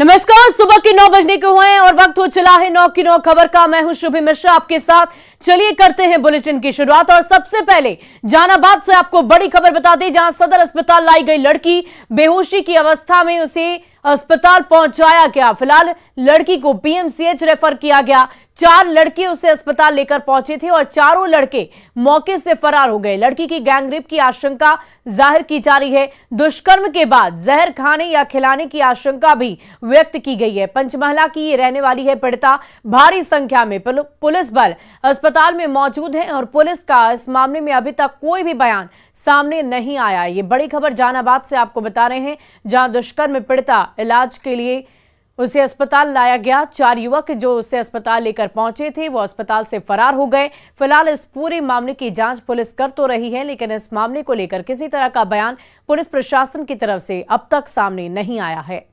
नमस्कार, सुबह के 9 बजने को हुए हैं और वक्त हो चला है 9 की 9 खबर का। मैं हूं शुभी मिश्रा आपके साथ। चलिए करते हैं बुलेटिन की शुरुआत और सबसे पहले जहानाबाद से आपको बड़ी खबर बता दें, जहां सदर अस्पताल लाई गई लड़की बेहोशी की अवस्था में उसे अस्पताल पहुंचाया गया। फिलहाल लड़की को पीएमसीएच रेफर किया गया। 4 लड़के उसे अस्पताल लेकर पहुंचे थे और चारों लड़के मौके से फरार हो गए। लड़की की गैंगरेप की आशंका जाहिर की जा रही है। दुष्कर्म के बाद जहर खाने या खिलाने की आशंका भी व्यक्त की गई है। पंचमहला की ये रहने वाली है पीड़िता। भारी संख्या में पुलिस बल अस्पताल में मौजूद है और पुलिस का इस मामले में अभी तक कोई भी बयान सामने नहीं आया। ये बड़ी खबर जहानाबाद से आपको बता रहे हैं, जहां दुष्कर्म पीड़िता इलाज के लिए उसे अस्पताल लाया गया। 4 युवक जो उसे अस्पताल लेकर पहुंचे थे वो अस्पताल से फरार हो गए। फिलहाल इस पूरे मामले की जांच पुलिस कर तो रही है, लेकिन इस मामले को लेकर किसी तरह का बयान पुलिस प्रशासन की तरफ से अब तक सामने नहीं आया है।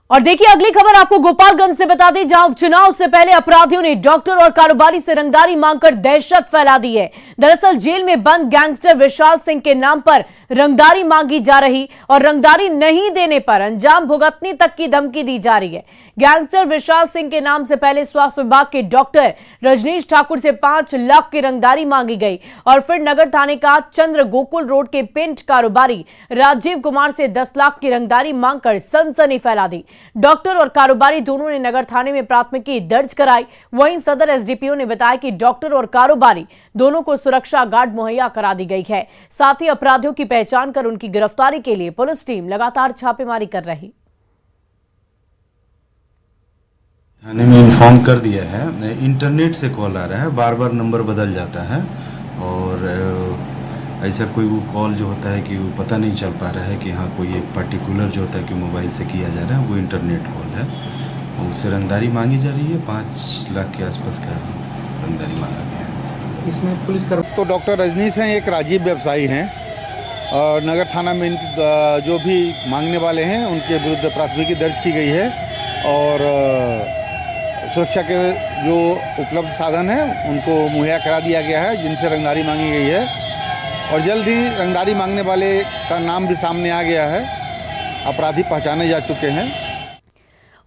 और देखिए अगली खबर आपको गोपालगंज से बता दें, जहां उपचुनाव से पहले अपराधियों ने डॉक्टर और कारोबारी से रंगदारी मांगकर दहशत फैला दी है। दरअसल जेल में बंद गैंगस्टर विशाल सिंह के नाम पर रंगदारी मांगी जा रही और रंगदारी नहीं देने पर अंजाम भुगतने तक की धमकी दी जा रही है। गैंगस्टर विशाल सिंह के नाम से पहले स्वास्थ्य विभाग के डॉक्टर रजनीश ठाकुर से 5 लाख की रंगदारी मांगी गई और फिर नगर थाने का चंद्र गोकुल रोड के पेंट कारोबारी राजीव कुमार से 10 लाख की रंगदारी मांगकर सनसनी फैला दी। डॉक्टर और कारोबारी दोनों ने नगर थाने में प्राथमिकी दर्ज कराई। वहीं सदर एसडीपीओ ने बताया कि डॉक्टर और कारोबारी दोनों को सुरक्षा गार्ड मुहैया करा दी गई है। साथ ही अपराधियों की पहचान कर उनकी गिरफ्तारी के लिए पुलिस टीम लगातार छापेमारी कर रही। थाने में इन्फॉर्म कर दिया है। इंटरनेट से कॉल आ रहा है, बार बार नंबर बदल जाता है और ऐसा कोई वो कॉल जो होता है कि वो पता नहीं चल पा रहा है कि हाँ कोई एक पर्टिकुलर जो होता है कि मोबाइल से किया जा रहा है, वो इंटरनेट कॉल है। उससे रंगदारी मांगी जा रही है। 5 लाख के आसपास का रंगदारी मांगा गया है। इसमें पुलिस कर तो डॉक्टर रजनीश हैं, एक राजीव व्यवसायी हैं और नगर थाना में जो भी मांगने वाले हैं उनके विरुद्ध प्राथमिकी दर्ज की गई है और सुरक्षा के जो उपलब्ध साधन हैं उनको मुहैया करा दिया गया है, जिनसे रंगदारी मांगी गई है और जल्द ही रंगदारी मांगने वाले का नाम भी सामने आ गया है। अपराधी पहचाने जा चुके हैं।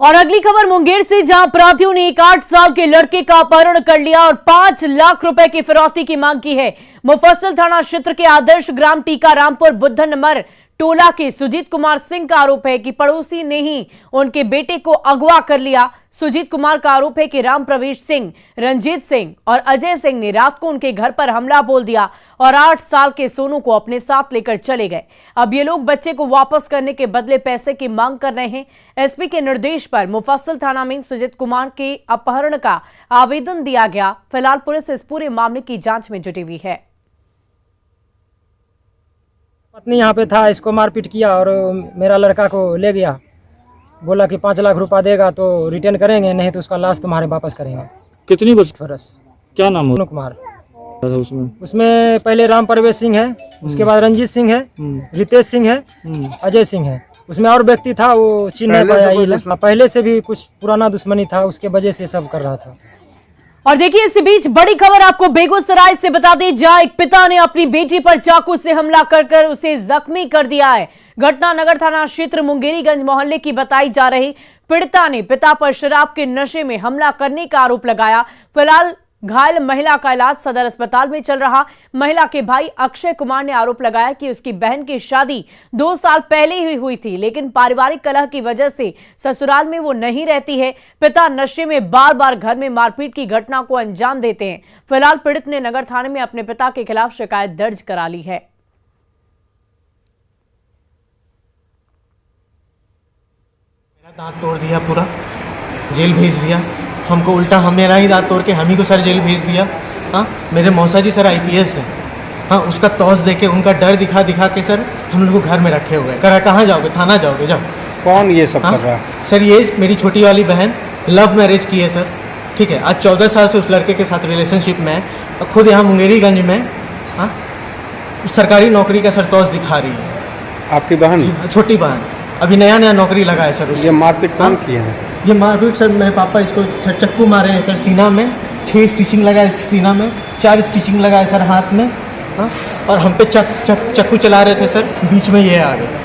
और अगली खबर मुंगेर से, जहां अपराधियों ने एक 8 साल के लड़के का अपहरण कर लिया और 5 लाख रुपए की फिरौती की मांग की है। मुफस्सिल थाना क्षेत्र के आदर्श ग्राम टीका रामपुर बुद्ध नंबर टोला के सुजीत कुमार सिंह का आरोप है कि पड़ोसी ने ही उनके बेटे को अगवा कर लिया। सुजीत कुमार का आरोप है कि राम प्रवेश सिंह, रंजीत सिंह और अजय सिंह ने रात को उनके घर पर हमला बोल दिया और 8 साल के सोनू को अपने साथ लेकर चले गए। अब ये लोग बच्चे को वापस करने के बदले पैसे की मांग कर रहे हैं। एसपी के निर्देश पर मुफस्सिल थाना में सुजीत कुमार के अपहरण का आवेदन दिया गया। फिलहाल पुलिस इस पूरे मामले की जांच में जुटी हुई है। पत्नी यहाँ पे था, इसको मारपीट किया और मेरा लड़का को ले गया। बोला कि 5 लाख रुपया देगा तो रिटर्न करेंगे, नहीं तो उसका लाश तुम्हारे वापस करेंगे। कितनी वर्ष? क्या नाम है? सोनू कुमार। उसमें पहले राम प्रवेश सिंह है, उसके बाद रंजीत सिंह है, रितेश सिंह है, अजय सिंह है। उसमें और व्यक्ति था, वो चिन्ह नहीं पाया। पहले से भी कुछ पुराना दुश्मनी था, उसके वजह से सब कर रहा था। और देखिए इसी बीच बड़ी खबर आपको बेगूसराय से बता दें, जहां एक पिता ने अपनी बेटी पर चाकू से हमला कर उसे जख्मी कर दिया है। घटना नगर थाना क्षेत्र मुंगेरीगंज मोहल्ले की बताई जा रही। पीड़िता ने पिता पर शराब के नशे में हमला करने का आरोप लगाया। फिलहाल घायल महिला का इलाज सदर अस्पताल में चल रहा। महिला के भाई अक्षय कुमार ने आरोप लगाया कि उसकी बहन की शादी 2 साल पहले ही हुई थी, लेकिन पारिवारिक कलह की वजह से ससुराल में वो नहीं रहती है। पिता नशे में बार बार घर में मारपीट की घटना को अंजाम देते हैं। फिलहाल पीड़ित ने नगर थाने में अपने पिता के खिलाफ शिकायत दर्ज करा ली है। मेरा दांत तोड़ दिया, पूरा जेल भेज दिया हमको। उल्टा मेरा ही दांत तोड़ के हम ही को सर जेल भेज दिया। हाँ, मेरे मौसा जी सर IPS है। हाँ, उसका तौस देके उनका डर दिखा के सर हम लोग को घर में रखे हुए। कह रहा कहाँ जाओगे? थाना जाओगे? जाओ। कौन ये सब कर रहा है? सर ये मेरी छोटी वाली बहन लव मैरिज की है सर। ठीक है, आज 14 साल से उस लड़के के साथ रिलेशनशिप में है। खुद यहाँ मुंगेरीगंज में हाँ सरकारी नौकरी का सर तौस दिखा रही है। आपकी बहन? छोटी बहन, अभी नया नौकरी लगा है सर। ये मारपीट कौन किया है? ये मारपीट सर मेरे पापा इसको चक्कू मारे हैं सर सीना में, 6 स्टिचिंग लगा है सीना में। 4 स्टिचिंग लगा है सर हाथ में, हाँ, और हम पे चक्कू चला रहे थे सर, बीच में ये आ गए।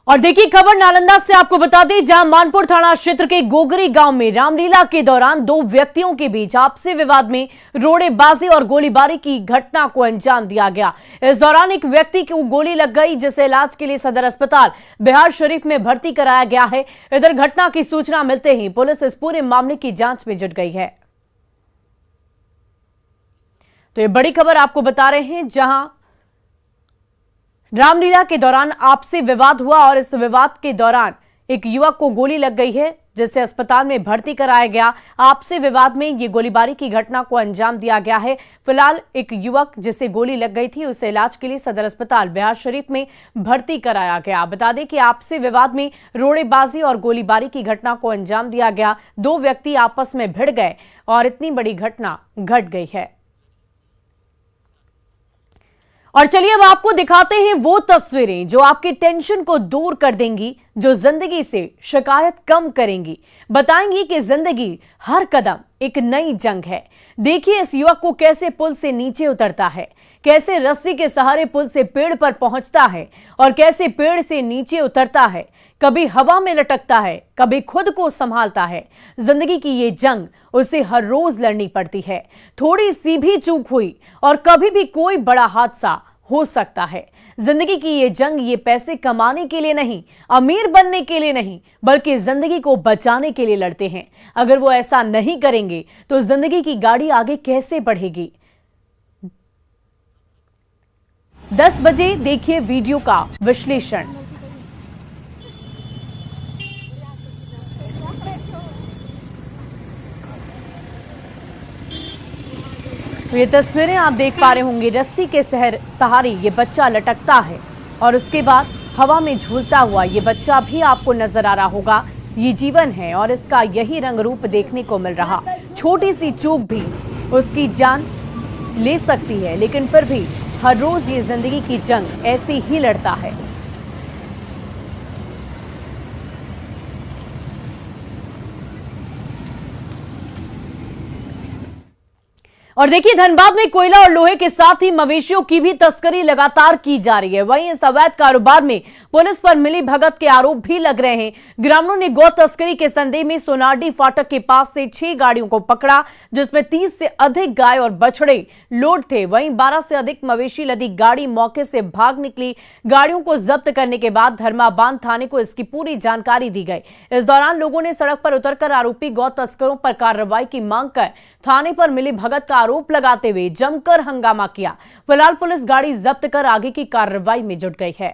और देखिए खबर नालंदा से आपको बता दें, जहां मानपुर थाना क्षेत्र के गोगरी गांव में रामलीला के दौरान 2 व्यक्तियों के बीच आपसी विवाद में रोड़ेबाजी और गोलीबारी की घटना को अंजाम दिया गया। इस दौरान एक व्यक्ति को गोली लग गई, जिसे इलाज के लिए सदर अस्पताल बिहार शरीफ में भर्ती कराया गया है। इधर घटना की सूचना मिलते ही पुलिस इस पूरे मामले की जांच में जुट गई है। तो ये बड़ी खबर आपको बता रहे हैं, जहां रामलीला के दौरान आपसी विवाद हुआ और इस विवाद के दौरान एक युवक को गोली लग गई है, जिसे अस्पताल में भर्ती कराया गया। आपसी विवाद में ये गोलीबारी की घटना को अंजाम दिया गया है। फिलहाल एक युवक जिसे गोली लग गई थी, उसे इलाज के लिए सदर अस्पताल बिहार शरीफ में भर्ती कराया गया। बता दें कि आपसी विवाद में रोड़ेबाजी और गोलीबारी की घटना को अंजाम दिया गया। 2 व्यक्ति आपस में भिड़ गए और इतनी बड़ी घटना घट गई है। और चलिए अब आपको दिखाते हैं वो तस्वीरें जो आपके टेंशन को दूर कर देंगी, जो जिंदगी से शिकायत कम करेंगी, बताएंगी कि जिंदगी हर कदम एक नई जंग है। देखिए इस युवक को कैसे पुल से नीचे उतरता है, कैसे रस्सी के सहारे पुल से पेड़ पर पहुंचता है और कैसे पेड़ से नीचे उतरता है। कभी हवा में लटकता है, कभी खुद को संभालता है। जिंदगी की ये जंग उसे हर रोज लड़नी पड़ती है। थोड़ी सी भी चूक हुई और कभी भी कोई बड़ा हादसा हो सकता है। जिंदगी की ये जंग ये पैसे कमाने के लिए नहीं, अमीर बनने के लिए नहीं, बल्कि जिंदगी को बचाने के लिए लड़ते हैं। अगर वो ऐसा नहीं करेंगे तो जिंदगी की गाड़ी आगे कैसे बढ़ेगी। 10 बजे देखिए वीडियो का विश्लेषण। तो ये तस्वीरें आप देख पा रहे होंगे, रस्सी के सहारे ये बच्चा लटकता है और उसके बाद हवा में झूलता हुआ ये बच्चा भी आपको नजर आ रहा होगा। ये जीवन है और इसका यही रंग रूप देखने को मिल रहा। छोटी सी चूक भी उसकी जान ले सकती है, लेकिन फिर भी हर रोज ये जिंदगी की जंग ऐसे ही लड़ता है। और देखिए धनबाद में कोयला और लोहे के साथ ही मवेशियों की भी तस्करी लगातार की जा रही है। वहीं इस अवैध कारोबार में पुलिस पर मिली भगत के आरोप भी लग रहे हैं। ग्रामीणों ने गौ तस्करी के संदेह में सोनारडी फाटक के पास से 6 गाड़ियों को पकड़ा, जिसमें 30 से अधिक गाय और बछड़े लोड थे। वहीं 12 से अधिक मवेशी लदी गाड़ी मौके से भाग निकली। गाड़ियों को जब्त करने के बाद धर्माबांध थाने को इसकी पूरी जानकारी दी गई। इस दौरान लोगों ने सड़क पर उतरकर आरोपी गौ तस्करों पर कार्रवाई की मांग कर थाने पर मिली भगत का आरोप लगाते हुए जमकर हंगामा किया। फिलहाल पुलिस गाड़ी जब्त कर आगे की कार्रवाई में जुट गई है।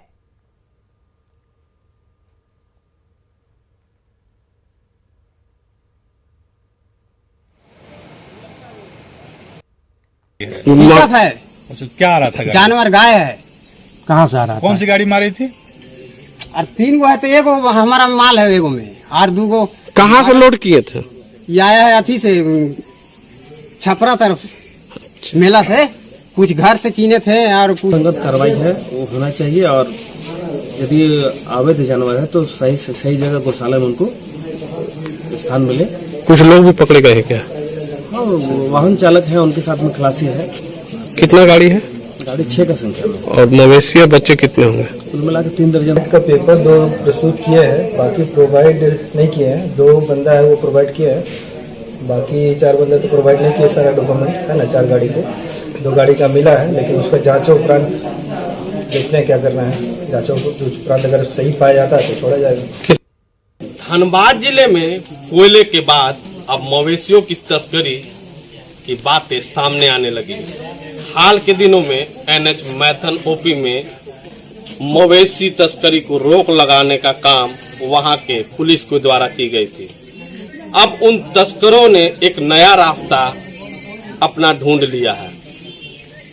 पिकअप है, अच्छा क्या आ रहा था गाड़ी? जानवर गाय है। कहाँ से आ रहा कौन सी गाड़ी मारी थी? और 3 गो है, तो एगो हमारा माल है, एगो में और 2 गो कहाँ से लोड किए थे? ये आया है अथी से, छपरा तरफ मेला से, कुछ घर से कीने थे और कुछ संगत कार्रवाई है वो होना चाहिए। और यदि अवैध जानवर है तो सही जगह गौशाला में उनको स्थान मिले। कुछ लोग भी पकड़े गए हैं क्या? हाँ, वाहन चालक है, उनके साथ में खलासी है। कितना गाड़ी है? गाड़ी 6 का संख्या में। और मवेशी बच्चे कितने होंगे? कुल मिला के 3 दर्जन का पेपर 2 प्रस्तुत किए हैं, बाकी प्रोवाइड नहीं किए हैं। 2 बंदा है वो प्रोवाइड किया है, बाकी 4 बंदे तो प्रोवाइड नहीं किए। सारा डॉक्यूमेंट है ना, 4 गाड़ी के 2 गाड़ी का मिला है, लेकिन उसका जांचों उपरांत देखते हैं क्या करना है। जांचों उपरांत अगर सही पाया जाता है तो छोड़ा जाएगा। धनबाद जिले में कोयले के बाद अब मवेशियों की तस्करी की बातें सामने आने लगी। हाल के दिनों में NH मैथन OP में मवेशी तस्करी को रोक लगाने का काम वहां के पुलिस के द्वारा की गई थी। अब उन तस्करों ने एक नया रास्ता अपना ढूंढ लिया है।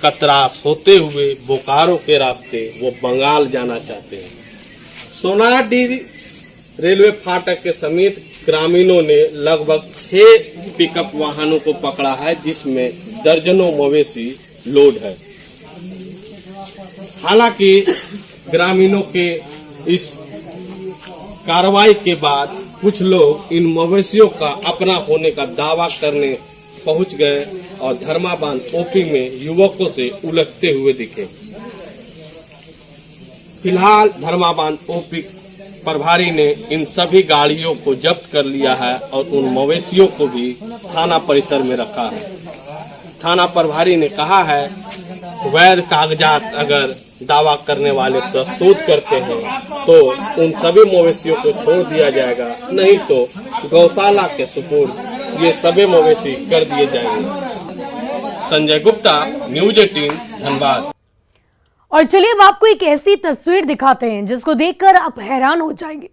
कतरास होते हुए बोकारो के रास्ते वो बंगाल जाना चाहते हैं। सोनारडी रेलवे फाटक के समीप ग्रामीणों ने लगभग 6 पिकअप वाहनों को पकड़ा है, जिसमें दर्जनों मवेशी लोड है। हालांकि ग्रामीणों के इस कार्रवाई के बाद कुछ लोग इन मवेशियों का अपना होने का दावा करने पहुंच गए और धर्माबाद ओपी में युवकों से उलझते हुए दिखे। फिलहाल धर्माबाद ओपी प्रभारी ने इन सभी गाड़ियों को जब्त कर लिया है और उन मवेशियों को भी थाना परिसर में रखा है। थाना प्रभारी ने कहा है वैध कागजात अगर दावा करने वाले प्रस्तुत करते हैं तो उन सभी मवेशियों को छोड़ दिया जाएगा, नहीं तो गौशाला के सुपुर्द ये सभी मवेशी कर दिए जाएंगे। संजय गुप्ता, न्यूज 18, धनबाद। और चलिए अब आपको एक ऐसी तस्वीर दिखाते हैं जिसको देखकर आप हैरान हो जाएंगे।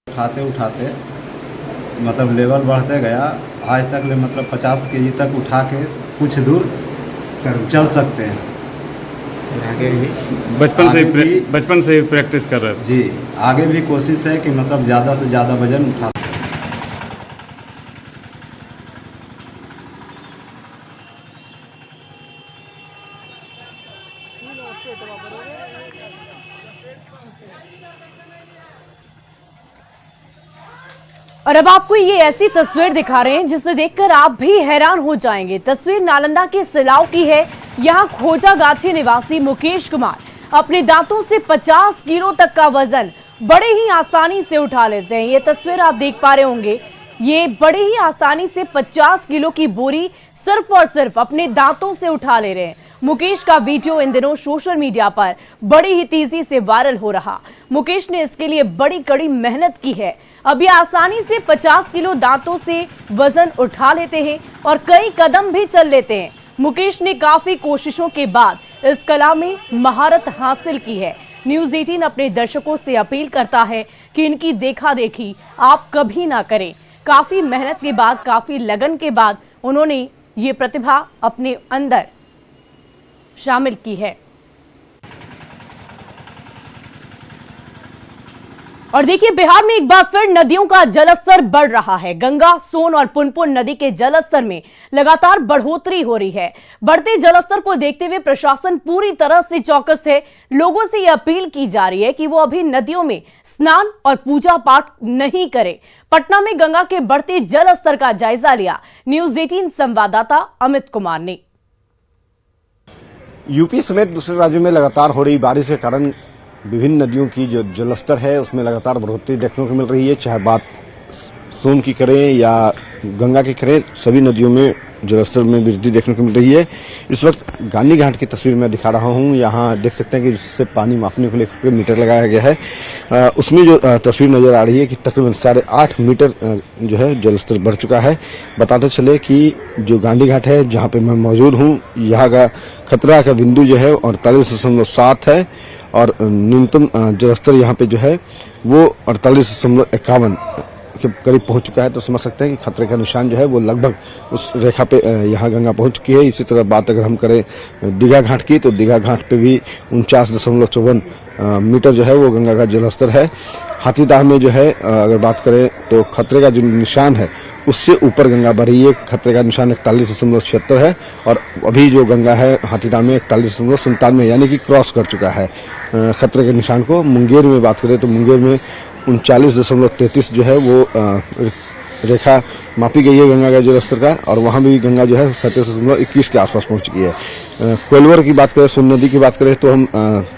उठाते उठाते मतलब लेवल बढ़ते गया, आज तक ले मतलब 50 केजी तक उठा के कुछ दूर चल सकते हैं। बचपन से प्रैक्टिस कर रहे हैं जी। आगे भी कोशिश है कि मतलब ज़्यादा से ज़्यादा वजन उठा। और अब आपको ये ऐसी तस्वीर दिखा रहे हैं जिसे देखकर आप भी हैरान हो जाएंगे। तस्वीर नालंदा के सिलाव की है। यहाँ खोजागाछी निवासी मुकेश कुमार अपने दांतों से 50 किलो तक का वजन बड़े ही आसानी से उठा लेते हैं। ये तस्वीर आप देख पा रहे होंगे, ये बड़े ही आसानी से 50 किलो की बोरी सिर्फ और सिर्फ अपने दांतों से उठा ले रहे हैं। मुकेश का वीडियो इन दिनों सोशल मीडिया पर बड़ी ही तेजी से वायरल हो रहा। मुकेश ने इसके लिए बड़ी कड़ी मेहनत की है। अब ये आसानी से 50 किलो दांतों से वजन उठा लेते हैं और कई कदम भी चल लेते हैं। मुकेश ने काफी कोशिशों के बाद इस कला में महारत हासिल की है। न्यूज 18 अपने दर्शकों से अपील करता है कि इनकी देखा देखी आप कभी ना करें। काफी मेहनत के बाद, काफी लगन के बाद उन्होंने ये प्रतिभा अपने अंदर शामिल की है। और देखिए, बिहार में एक बार फिर नदियों का जलस्तर बढ़ रहा है। गंगा, सोन और पुनपुन नदी के जलस्तर में लगातार बढ़ोतरी हो रही है। बढ़ते जलस्तर को देखते हुए प्रशासन पूरी तरह से चौकस है। लोगों से यह अपील की जा रही है कि वो अभी नदियों में स्नान और पूजा पाठ नहीं करें। पटना में गंगा के बढ़ते जलस्तर का जायजा लिया न्यूज 18 संवाददाता अमित कुमार ने। यूपी समेत दूसरे राज्यों में लगातार हो रही बारिश के कारण विभिन्न नदियों की जो जलस्तर है उसमें लगातार बढ़ोतरी देखने को मिल रही है। चाहे बात सोन की करें या गंगा की करें, सभी नदियों में जलस्तर में वृद्धि देखने को मिल रही है। इस वक्त गांधी घाट की तस्वीर मैं दिखा रहा हूं। यहाँ देख सकते हैं कि जिससे पानी मापने को लेकर मीटर लगाया गया है। उसमें जो तस्वीर नजर आ रही है कि तकरीबन 8.5 मीटर जो है जलस्तर बढ़ चुका है। बताते चले कि जो गांधी घाट है जहाँ पे मैं मौजूद हूँ, यहाँ का खतरा का बिंदु जो है 48.7 है और न्यूनतम जलस्तर यहाँ पे जो है वो 48.51 के करीब पहुंच चुका है। तो समझ सकते हैं कि खतरे का निशान जो है वो लगभग उस रेखा पे यहाँ गंगा पहुंच चुकी है। इसी तरह बात अगर हम करें दीघा घाट की, तो दीघा घाट पे भी 49.54 मीटर जो है वो गंगा का जलस्तर है। हाथीदह में जो है अगर बात करें तो खतरे का जो निशान है उससे ऊपर गंगा बढ़ रही है। खतरे का निशान 41.76 है और अभी जो गंगा है हाथीदह में 41.97 यानी कि क्रॉस कर चुका है खतरे के निशान को। मुंगेर में बात करें तो मुंगेर में 39.33 जो है वो रेखा मापी गई है गंगा का जलस्तर का और वहां भी गंगा जो है 37.21 के आसपास पहुंच चुकी है। कोलवर की बात करें, सोन नदी की बात करें तो हम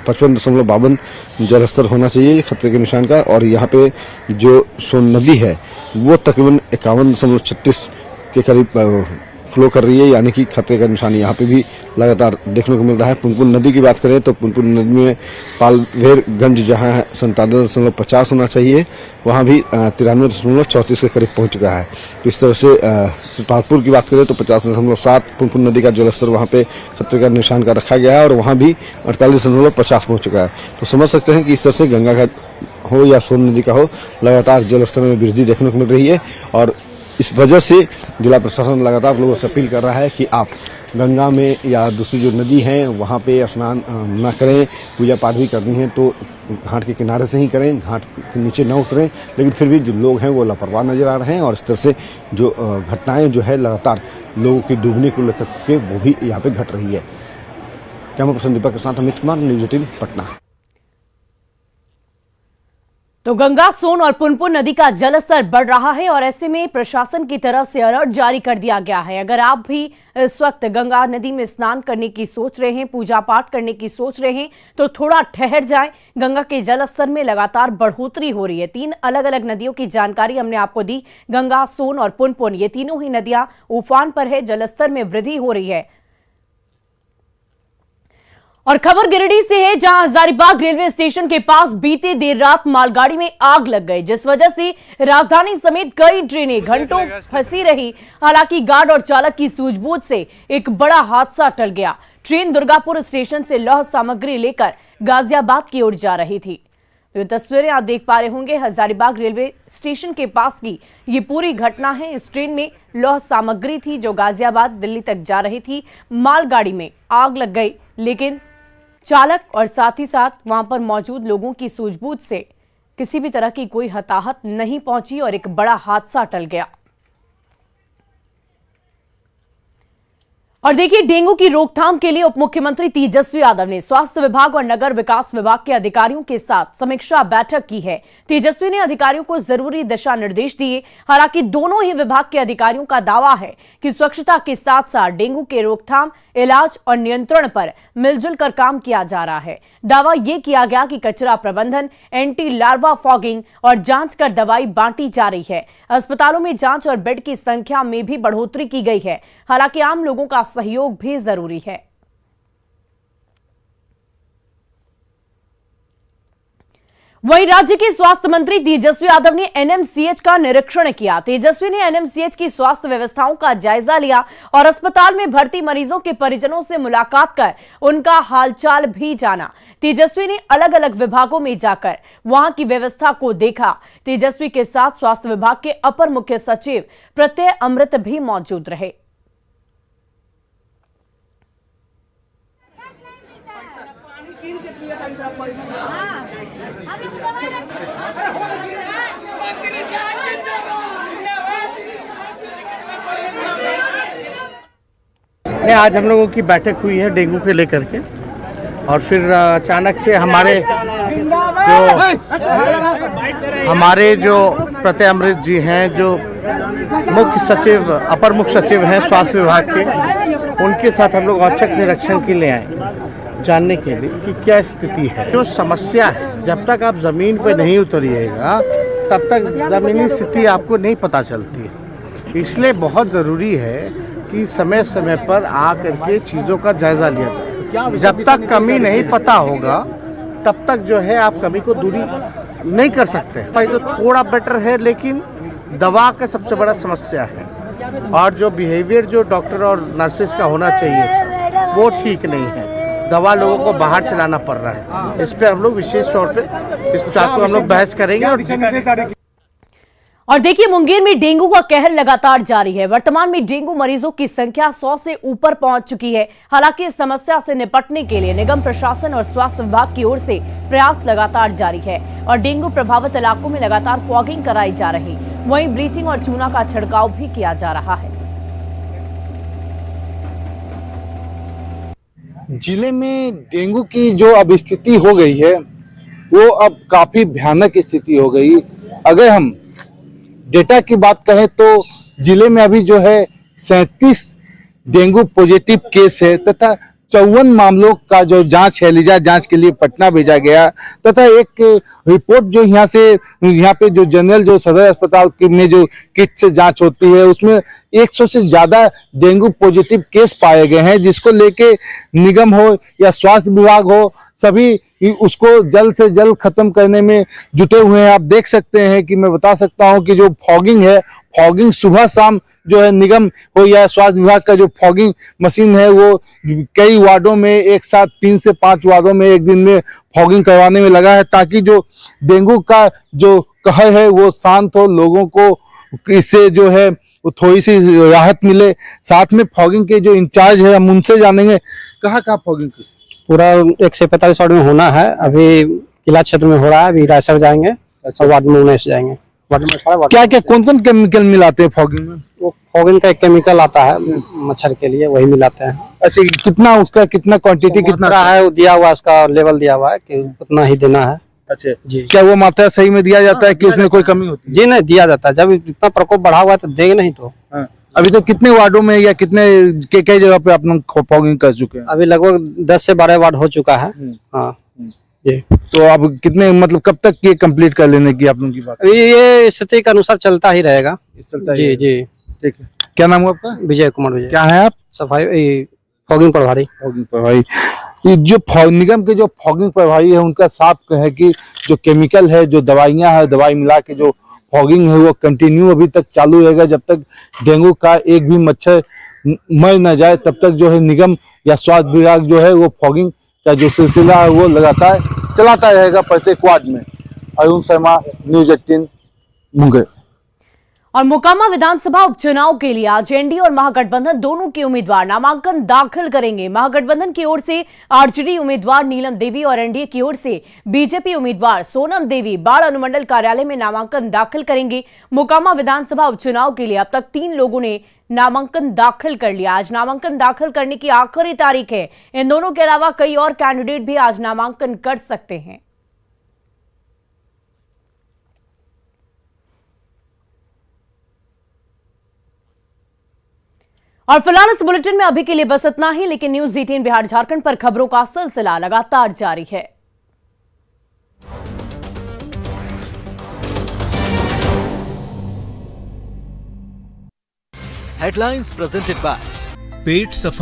55.52 जलस्तर होना चाहिए खतरे के निशान का और यहाँ पे जो सोन नदी है वो तकरीबन 51.36 के करीब फ्लो कर रही है, यानी कि खतरे का निशान यहाँ पे भी लगातार देखने को मिल रहा है। पुनपुन नदी की बात करें तो पुनपुन नदी में पालवेरगंज जहाँ है 57.50 होना चाहिए, वहाँ भी 93.34 के करीब पहुंच चुका है। तो इस तरह से श्रीपालपुर की बात करें तो 50.7 पुनपुन नदी का जलस्तर वहाँ पे खतरे का निशान का रखा गया है और वहाँ भी 48.50 पहुंच चुका है। तो समझ सकते हैं कि इस तरह से गंगा का हो या सोन नदी का हो, लगातार जलस्तर में वृद्धि देखने को मिल रही है और इस वजह से जिला प्रशासन लगातार लोगों से अपील कर रहा है कि आप गंगा में या दूसरी जो नदी हैं वहाँ पे स्नान न करें। पूजा पाठ भी करनी है तो घाट के किनारे से ही करें, घाट के नीचे न उतरें। लेकिन फिर भी जो लोग हैं वो लापरवाह नजर आ रहे हैं और इस तरह से जो घटनाएं जो है लगातार लोगों की डूबने को लेकर के वो भी यहाँ पे घट रही है। कैमरा पर्सन दीपक के साथ अमित कुमार, न्यूज़ 18 पटना। तो गंगा, सोन और पुनपुन नदी का जलस्तर बढ़ रहा है और ऐसे में प्रशासन की तरफ से अलर्ट जारी कर दिया गया है। अगर आप भी इस वक्त गंगा नदी में स्नान करने की सोच रहे हैं, पूजा पाठ करने की सोच रहे हैं, तो थोड़ा ठहर जाएं। गंगा के जलस्तर में लगातार बढ़ोतरी हो रही है। 3 अलग अलग नदियों की जानकारी हमने आपको दी। गंगा, सोन और पुनपुन, ये तीनों ही नदियां उफान पर है, जलस्तर में वृद्धि हो रही है। और खबर गिरिडीह से है, जहां हजारीबाग रेलवे स्टेशन के पास बीते देर रात मालगाड़ी में आग लग गई, जिस वजह से राजधानी समेत कई ट्रेनें घंटों फंसी रही। हालांकि गार्ड और चालक की सूझबूझ से एक बड़ा हादसा टल गया। ट्रेन दुर्गापुर स्टेशन से लौह सामग्री लेकर गाजियाबाद की ओर जा रही थी। तो ये तस्वीरें आप देख पा रहे होंगे, हजारीबाग रेलवे स्टेशन के पास की ये पूरी घटना है। इस ट्रेन में लौह सामग्री थी जो गाजियाबाद दिल्ली तक जा रही थी। मालगाड़ी में आग लग गई, लेकिन चालक और साथ ही साथ वहां पर मौजूद लोगों की सूझबूझ से किसी भी तरह की कोई हताहत नहीं पहुंची और एक बड़ा हादसा टल गया। और देखिए, डेंगू की रोकथाम के लिए उप मुख्यमंत्री तेजस्वी यादव ने स्वास्थ्य विभाग और नगर विकास विभाग के अधिकारियों के साथ समीक्षा बैठक की है। तेजस्वी ने अधिकारियों को जरूरी दिशा निर्देश दिए। हालांकि दोनों ही विभाग के अधिकारियों का दावा है कि स्वच्छता के साथ साथ डेंगू के रोकथाम, इलाज और नियंत्रण पर मिलजुल कर काम किया जा रहा है। दावा यह किया गया कि कचरा प्रबंधन, एंटी लार्वा फॉगिंग और जांच कर दवाई बांटी जा रही है। अस्पतालों में जांच और बेड की संख्या में भी बढ़ोतरी की गई है। हालांकि आम लोगों का सहयोग भी जरूरी है। वहीं राज्य के स्वास्थ्य मंत्री तेजस्वी यादव ने एनएमसीएच का निरीक्षण किया। तेजस्वी ने एनएमसीएच की स्वास्थ्य व्यवस्थाओं का जायजा लिया और अस्पताल में भर्ती मरीजों के परिजनों से मुलाकात कर उनका हालचाल भी जाना। तेजस्वी ने अलग अलग विभागों में जाकर वहां की व्यवस्था को देखा। तेजस्वी के साथ स्वास्थ्य विभाग के अपर मुख्य सचिव प्रत्यय अमृत भी मौजूद रहे। आज हम लोगों की बैठक हुई है डेंगू के लेकर के, और फिर अचानक से हमारे जो प्रत्यय अमृत जी हैं, जो मुख्य सचिव, अपर मुख्य सचिव हैं स्वास्थ्य विभाग के, उनके साथ हम लोग औचक निरीक्षण के लिए आए, जानने के लिए कि क्या स्थिति है। जो समस्या है, जब तक आप ज़मीन पे नहीं उतरिएगा तब तक ज़मीनी स्थिति आपको नहीं पता चलती है। इसलिए बहुत ज़रूरी है कि समय समय पर आ करके चीज़ों का जायज़ा लिया जाए। जब तक कमी नहीं पता होगा तब तक जो है आप कमी को दूरी नहीं कर सकते। तो थोड़ा बेटर है, लेकिन दवा का सबसे बड़ा समस्या है, और जो बिहेवियर जो डॉक्टर और नर्सेस का होना चाहिए था वो ठीक नहीं है। दवा लोगों को बाहर से लाना पड़ रहा है। इस पे हम लोग विशेष तौर पे इस बात को हम लोग बहस करेंगे। और देखिए, मुंगेर में डेंगू का कहर लगातार जारी है। वर्तमान में डेंगू मरीजों की संख्या 100 से ऊपर पहुंच चुकी है। हालांकि इस समस्या से निपटने के लिए निगम प्रशासन और स्वास्थ्य विभाग की ओर से प्रयास लगातार जारी है और डेंगू प्रभावित इलाकों में लगातार फॉगिंग कराई जा रही, वहीं ब्लीचिंग और चूना का छिड़काव भी किया जा रहा है। जिले में डेंगू की जो अब स्थिति हो गई है वो अब काफी भयानक स्थिति हो गई। अगर हम डेटा की बात कहें तो जिले में अभी जो है 37 डेंगू पॉजिटिव केस है तथा 54 मामलों का जो जांच है लीजा जांच के लिए पटना भेजा गया, तथा एक रिपोर्ट जो यहाँ पे जो जनरल जो सदर अस्पताल में जो किट से जांच होती है उसमें 100 से ज्यादा डेंगू पॉजिटिव केस पाए गए हैं, जिसको लेके निगम हो या स्वास्थ्य विभाग हो सभी उसको जल्द से जल्द खत्म करने में जुटे हुए हैं। आप देख सकते हैं कि मैं बता सकता हूं कि जो फॉगिंग है, फॉगिंग सुबह शाम जो है निगम हो या स्वास्थ्य विभाग का जो फॉगिंग मशीन है वो कई वार्डों में एक साथ 3 से 5 वार्डों में एक दिन में फॉगिंग करवाने में लगा है, ताकि जो डेंगू का जो कहर है वो शांत हो, लोगों को इससे जो है थोड़ी सी राहत मिले। साथ में फॉगिंग के जो इंचार्ज है हम उनसे जानेंगे कहाँ फॉगिंग की पूरा 145 वार्ड में होना है। अभी किला क्षेत्र में हो रहा है। अभी रायसर जाएंगे और वार्ड में 19 जाएंगे। वार्ड नंबर 18 क्या क्या कौन कौन केमिकल मिलाते हैं फॉगिंग में? वो फॉगिंग का एक केमिकल आता है मच्छर के लिए, वही मिलाते हैं। अच्छा, कितना उसका कितना क्वांटिटी कितना है वो दिया हुआ, उसका लेवल दिया हुआ है कि उतना ही देना है। अच्छा जी। क्या वो मात्रा सही में दिया जाता है कि उसमें कोई कमी होती है? जी नहीं, दिया जाता है। जब इतना प्रकोप बढ़ा हुआ है तो देंगे नहीं तो। अभी तक कितने वार्डों में या कितने कई जगह पे आप लोग फॉगिंग कर चुके हैं? अभी लगभग 10 से 12 वार्ड हो चुका है। हाँ जी। तो अब कितने मतलब कब तक ये कंप्लीट कर लेने की आप लोगों की बात? अभी ये स्थिति के अनुसार चलता ही रहेगा। जी जी। ठीक है। क्या नाम है आपका? विजय कुमार विजय। क्या है आप? सफाई फॉगिंग प्रभारी। फॉगिंग प्रभारी। ये जो निगम के जो फॉगिंग प्रभारी है उनका साफ है कि जो केमिकल है, जो दवाइयां है, दवाई मिला के जो फॉगिंग है वो कंटिन्यू अभी तक चालू रहेगा। जब तक डेंगू का एक भी मच्छर मर न जाए तब तक जो है निगम या स्वास्थ्य विभाग जो है वो फॉगिंग का जो सिलसिला है वो लगातार चलाता रहेगा प्रत्येक वार्ड में। अरुण शर्मा, न्यूज़ 18 मुंगेर। और मोकामा विधानसभा उपचुनाव के लिए आज एनडीए और महागठबंधन दोनों के उम्मीदवार नामांकन दाखिल करेंगे। महागठबंधन की ओर से आरजेडी उम्मीदवार नीलम देवी और एनडीए की ओर से बीजेपी उम्मीदवार सोनम देवी बाढ़ अनुमंडल कार्यालय में नामांकन दाखिल करेंगे। मोकामा विधानसभा उपचुनाव के लिए अब तक 3 लोगों ने नामांकन दाखिल कर लिया। आज नामांकन दाखिल करने की आखिरी तारीख है। इन दोनों के अलावा कई और कैंडिडेट भी आज नामांकन कर सकते हैं। और फिलहाल इस बुलेटिन में अभी के लिए बस इतना ही, लेकिन न्यूज़ 18 बिहार झारखंड पर खबरों का सिलसिला लगातार जारी है। हेडलाइंस प्रेजेंटेड बाय पेट सफा